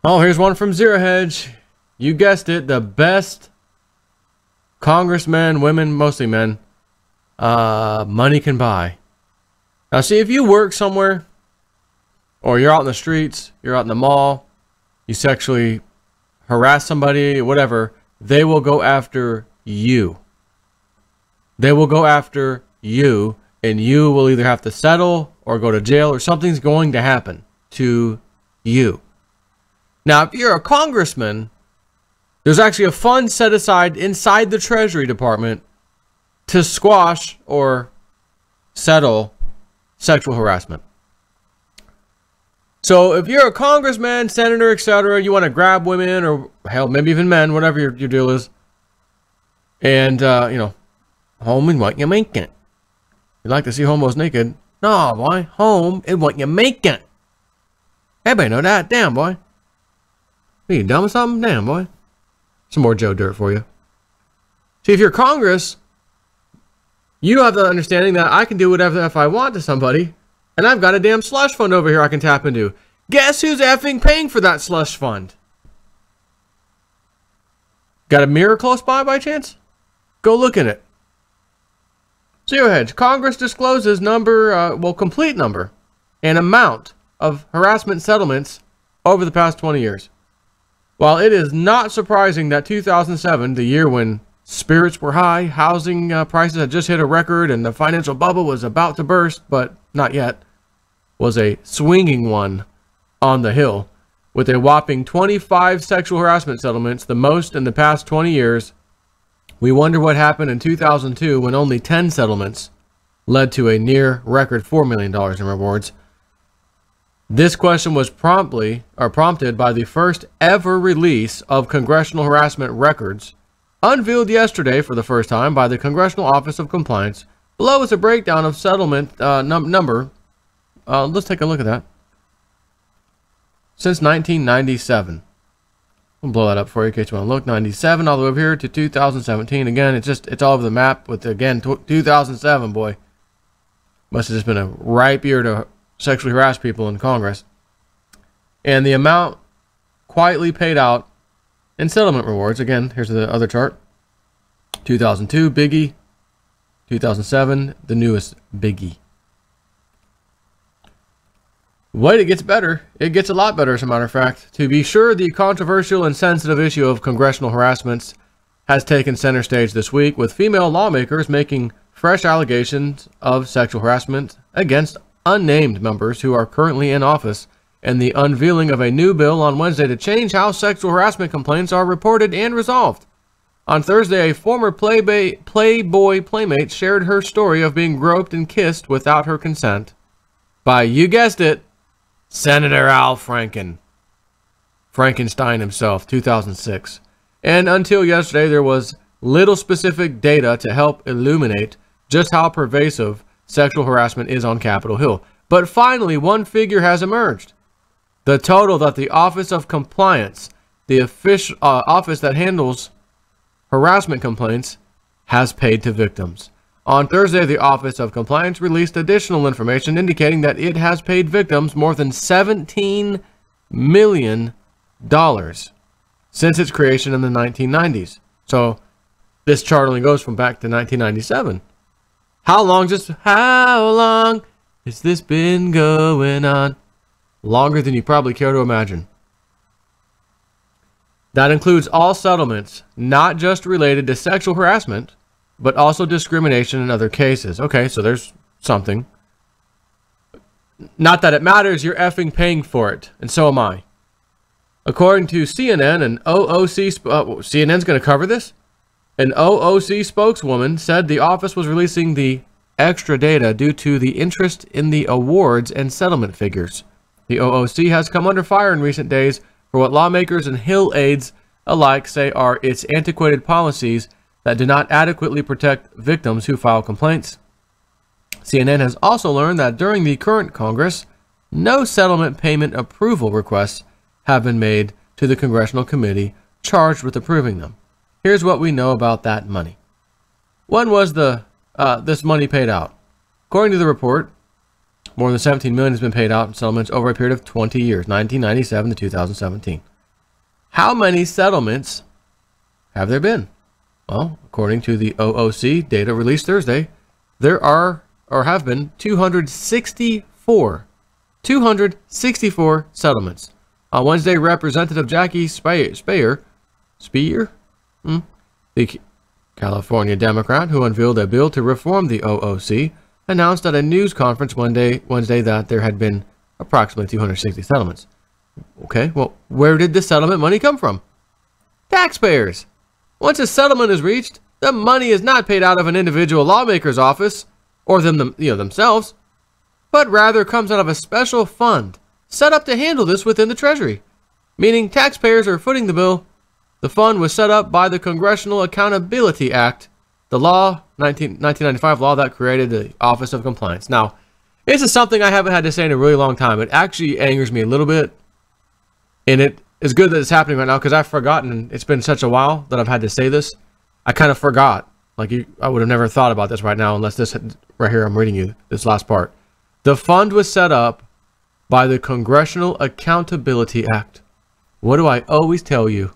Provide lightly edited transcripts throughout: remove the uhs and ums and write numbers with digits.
Oh, here's one from Zero Hedge. You guessed it, the best congressmen, women, mostly men, money can buy. Now, see, if you work somewhere, or you're out in the streets, you're out in the mall, you sexually harass somebody, whatever, they will go after you. They will go after you, and you will either have to settle or go to jail, or something's going to happen to you. Now, if you're a congressman, there's actually a fund set aside inside the Treasury Department to squash or settle sexual harassment. So if you're a congressman, senator, etc., you want to grab women or hell, maybe even men, whatever your deal is, and home and what you make it. You like to see homos naked? No, boy, home and what you make it. Everybody know that. Damn, boy. Are you dumb or something? Damn, boy. Some more Joe Dirt for you. See, if you're Congress, you have the understanding that I can do whatever the F I want to somebody, and I've got a damn slush fund over here I can tap into. Guess who's effing paying for that slush fund? Got a mirror close by chance? Go look in it. Zero Hedge. Congress discloses complete number and amount of harassment settlements over the past 20 years. While it is not surprising that 2007, the year when spirits were high, housing prices had just hit a record, and the financial bubble was about to burst, but not yet, was a swinging one on the hill, with a whopping 25 sexual harassment settlements, the most in the past 20 years. We wonder what happened in 2002 when only 10 settlements led to a near record $4 million in rewards. This question was prompted by the first ever release of congressional harassment records, unveiled yesterday for the first time by the Congressional Office of Compliance. Below is a breakdown of settlement number. Let's take a look at that. Since 1997. I'll blow that up for you in case you want to look. 97 all the way over here to 2017. Again, it's all over the map with, again, 2007, boy. Must have just been a ripe year to sexually harass people in Congress. And the amount quietly paid out in settlement rewards. Again, here's the other chart. 2002, biggie. 2007, the newest biggie. Wait, it gets better. It gets a lot better, as a matter of fact. To be sure, the controversial and sensitive issue of congressional harassments has taken center stage this week, with female lawmakers making fresh allegations of sexual harassment against unnamed members who are currently in office, and the unveiling of a new bill on Wednesday to change how sexual harassment complaints are reported and resolved. On Thursday, a former Playboy playmate shared her story of being groped and kissed without her consent by, you guessed it, Senator Al Frankenstein himself, 2006. And until yesterday, there was little specific data to help illuminate just how pervasive sexual harassment is on Capitol Hill. But finally, one figure has emerged. The total that the Office of Compliance, the official office that handles harassment complaints, has paid to victims. On Thursday, the Office of Compliance released additional information indicating that it has paid victims more than $17 million since its creation in the 1990s. So this chart only goes from back to 1997. How long has this been going on? Longer than you probably care to imagine. That includes all settlements, not just related to sexual harassment, but also discrimination in other cases. Okay, so there's something. Not that it matters, you're effing paying for it, and so am I. According to CNN, an OOC, CNN's going to cover this? An OOC spokeswoman said the office was releasing the extra data due to the interest in the awards and settlement figures. The OOC has come under fire in recent days for what lawmakers and Hill aides alike say are its antiquated policies that do not adequately protect victims who file complaints. CNN has also learned that during the current Congress, no settlement payment approval requests have been made to the congressional committee charged with approving them. Here's what we know about that money. When was this money paid out? According to the report, more than $17 million has been paid out in settlements over a period of 20 years, 1997 to 2017. How many settlements have there been? Well, according to the OOC data released Thursday, there are or have been 264 settlements. On Wednesday, Representative Jackie Speyer, the California Democrat who unveiled a bill to reform the OOC, announced at a news conference Wednesday that there had been approximately 260 settlements. Okay, well, where did the settlement money come from? Taxpayers. Once a settlement is reached, the money is not paid out of an individual lawmaker's office or themselves, but rather comes out of a special fund set up to handle this within the Treasury, meaning taxpayers are footing the bill. The fund was set up by the Congressional Accountability Act, the 1995 law that created the Office of Compliance. Now, this is something I haven't had to say in a really long time. It actually angers me a little bit, and it is good that it's happening right now because I've forgotten. It's been such a while that I've had to say this. I kind of forgot. I would have never thought about this right now unless this right here, I'm reading you this last part. The fund was set up by the Congressional Accountability Act. What do I always tell you?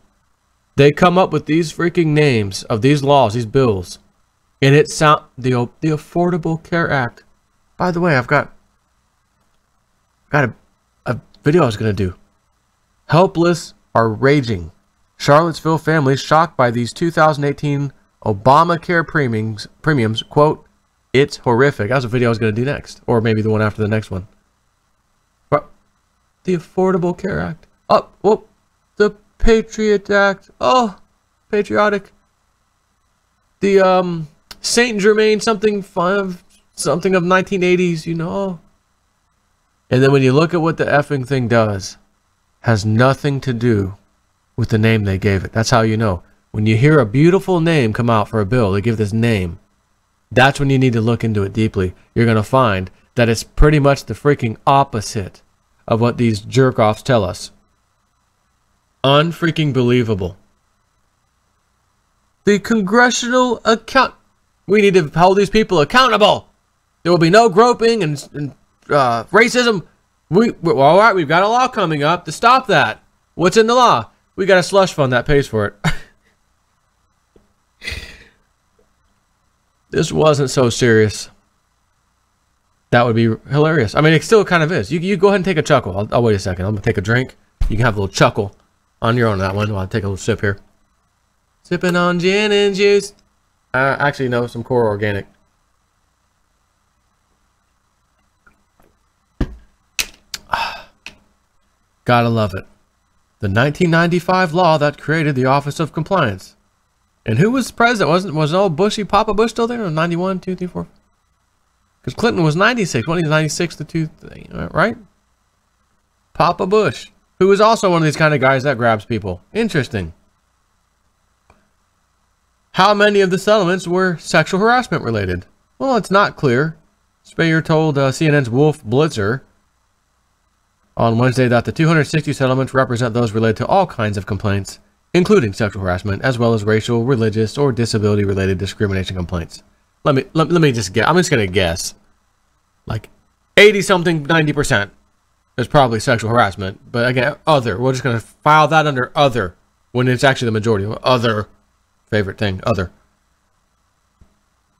They come up with these freaking names of these laws, these bills, and it sound the Affordable Care Act. By the way, I've got a video I was going to do. Helpless are raging. Charlottesville families shocked by these 2018 Obamacare premiums. Quote, it's horrific. That's a video I was going to do next. Or maybe the one after the next one. But the Affordable Care Act. Oh, whoop. The Patriot Act. Oh, patriotic. The Saint Germain something of 1980s, you know. And then when you look at what the effing thing does, has nothing to do with the name they gave it. That's how you know. When you hear a beautiful name come out for a bill, they give this name. That's when you need to look into it deeply. You're going to find that it's pretty much the freaking opposite of what these jerk-offs tell us. Unfreaking believable. The Congressional Account... We need to hold these people accountable. There will be no groping and racism. Well, all right, we've got a law coming up to stop that. What's in the law? We got a slush fund that pays for it. This wasn't so serious. That would be hilarious. I mean, it still kind of is. You go ahead and take a chuckle. I'll wait a second. I'm going to take a drink. You can have a little chuckle on your own on that one. I'll take a little sip here. Sipping on gin and juice. Actually, no, some core organic. Gotta love it. The 1995 law that created the Office of Compliance. And who was president? Was old Bushy Papa Bush still there? 91, 2, 3, 4? Because Clinton was 96. When he was 96 to 2, right? Papa Bush, who was also one of these kind of guys that grabs people. Interesting. How many of the settlements were sexual harassment related? Well, it's not clear. Speyer told CNN's Wolf Blitzer on Wednesday that the 260 settlements represent those related to all kinds of complaints, including sexual harassment, as well as racial, religious, or disability-related discrimination complaints. Let me just guess. I'm just going to guess. Like 80-something, 90% is probably sexual harassment. But again, other. We're just going to file that under other when it's actually the majority. Other. Favorite thing. Other.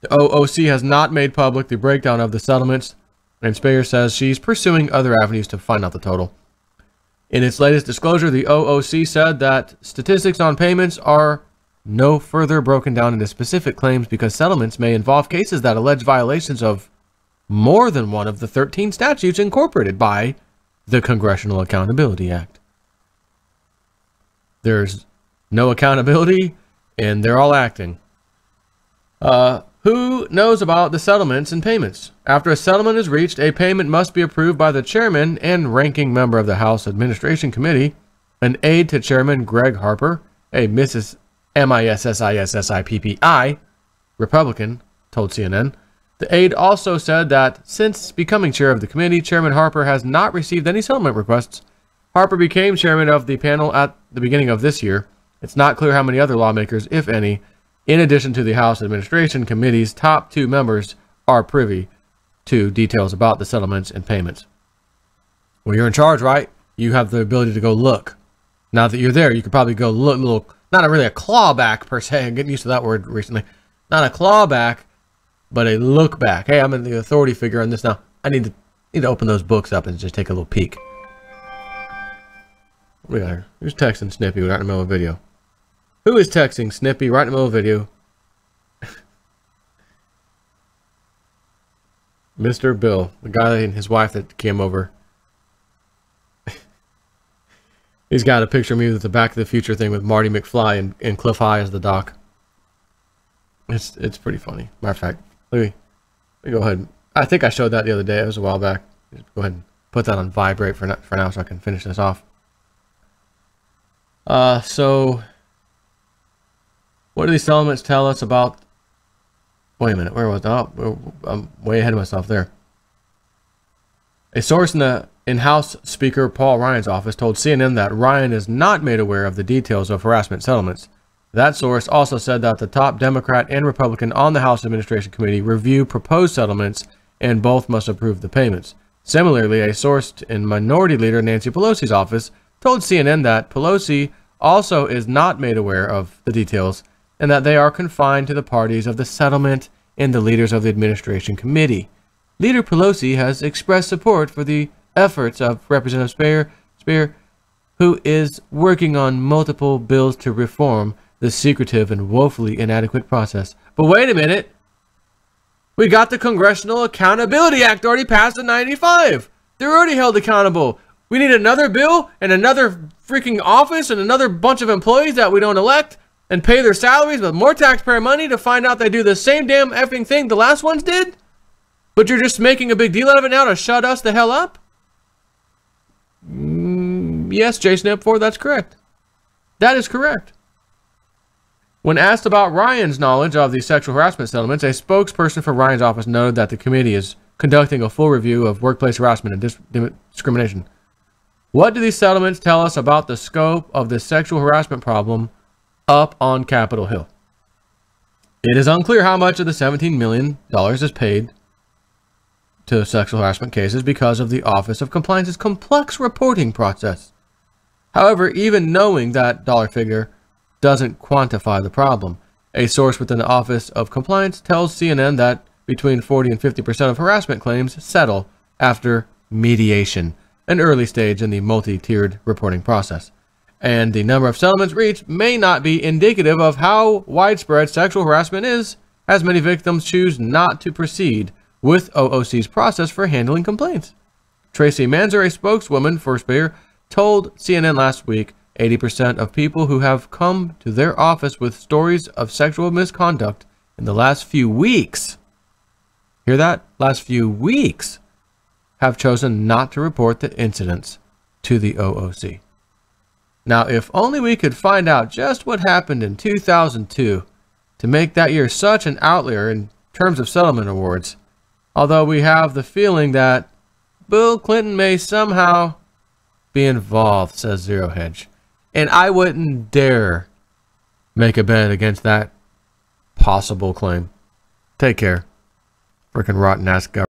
The OOC has not made public the breakdown of the settlements, and Speyer says she's pursuing other avenues to find out the total. In its latest disclosure, the OOC said that statistics on payments are no further broken down into specific claims because settlements may involve cases that allege violations of more than one of the 13 statutes incorporated by the Congressional Accountability Act. There's no accountability, and they're all acting. Who knows about the settlements and payments? After a settlement is reached, a payment must be approved by the chairman and ranking member of the House Administration Committee. An aide to Chairman Greg Harper, a Mrs. Mississippi, Republican, told CNN. The aide also said that since becoming chair of the committee, Chairman Harper has not received any settlement requests. Harper became chairman of the panel at the beginning of this year. It's not clear how many other lawmakers, if any, in addition to the House Administration Committee's top 2 members, are privy to details about the settlements and payments. Well, you're in charge, right? You have the ability to go look. Now that you're there, you could probably go little, not really a clawback per se. I'm getting used to that word recently. Not a clawback, but a look back. Hey, I'm in the authority figure on this now. I need to open those books up and just take a little peek. What do we got here? Who's texting Snippy right in the middle of a video? Who is texting Snippy right in the middle of a video? Mr. Bill, the guy and his wife that came over. He's got a picture of me with the Back to the Future thing with Marty McFly and Cliff High as the doc. It's pretty funny. Matter of fact, let me go ahead. I think I showed that the other day. It was a while back. Just go ahead and put that on vibrate for now so I can finish this off. So what do these settlements tell us about? Wait a minute, where was that? Oh, I'm way ahead of myself there. A source in House Speaker Paul Ryan's office told CNN that Ryan is not made aware of the details of harassment settlements. That source also said that the top Democrat and Republican on the House Administration Committee review proposed settlements and both must approve the payments. Similarly, a source in Minority Leader Nancy Pelosi's office told CNN that Pelosi also is not made aware of the details and that they are confined to the parties of the settlement and the leaders of the Administration Committee. Leader Pelosi has expressed support for the efforts of Representative Speer, who is working on multiple bills to reform the secretive and woefully inadequate process. But wait a minute. We got the Congressional Accountability Act already passed in '95. They're already held accountable. We need another bill and another freaking office and another bunch of employees that we don't elect and pay their salaries with more taxpayer money to find out they do the same damn effing thing the last ones did? But you're just making a big deal out of it now to shut us the hell up? Yes, JSnip4, that's correct. That is correct. When asked about Ryan's knowledge of the sexual harassment settlements, a spokesperson for Ryan's office noted that the committee is conducting a full review of workplace harassment and discrimination. What do these settlements tell us about the scope of the sexual harassment problem up on Capitol Hill? It is unclear how much of the $17 million is paid to sexual harassment cases because of the Office of Compliance's complex reporting process. However, even knowing that dollar figure doesn't quantify the problem. A source within the Office of Compliance tells CNN that between 40 and 50% of harassment claims settle after mediation, an early stage in the multi-tiered reporting process. And the number of settlements reached may not be indicative of how widespread sexual harassment is, as many victims choose not to proceed with OOC's process for handling complaints. Tracy Manzer, a spokeswoman for Speer, told CNN last week 80% of people who have come to their office with stories of sexual misconduct in the last few weeks, hear that? Last few weeks, have chosen not to report the incidents to the OOC. Now, if only we could find out just what happened in 2002 to make that year such an outlier in terms of settlement awards, although we have the feeling that Bill Clinton may somehow be involved, says Zero Hedge. And I wouldn't dare make a bet against that possible claim. Take care. Freaking rotten ass government.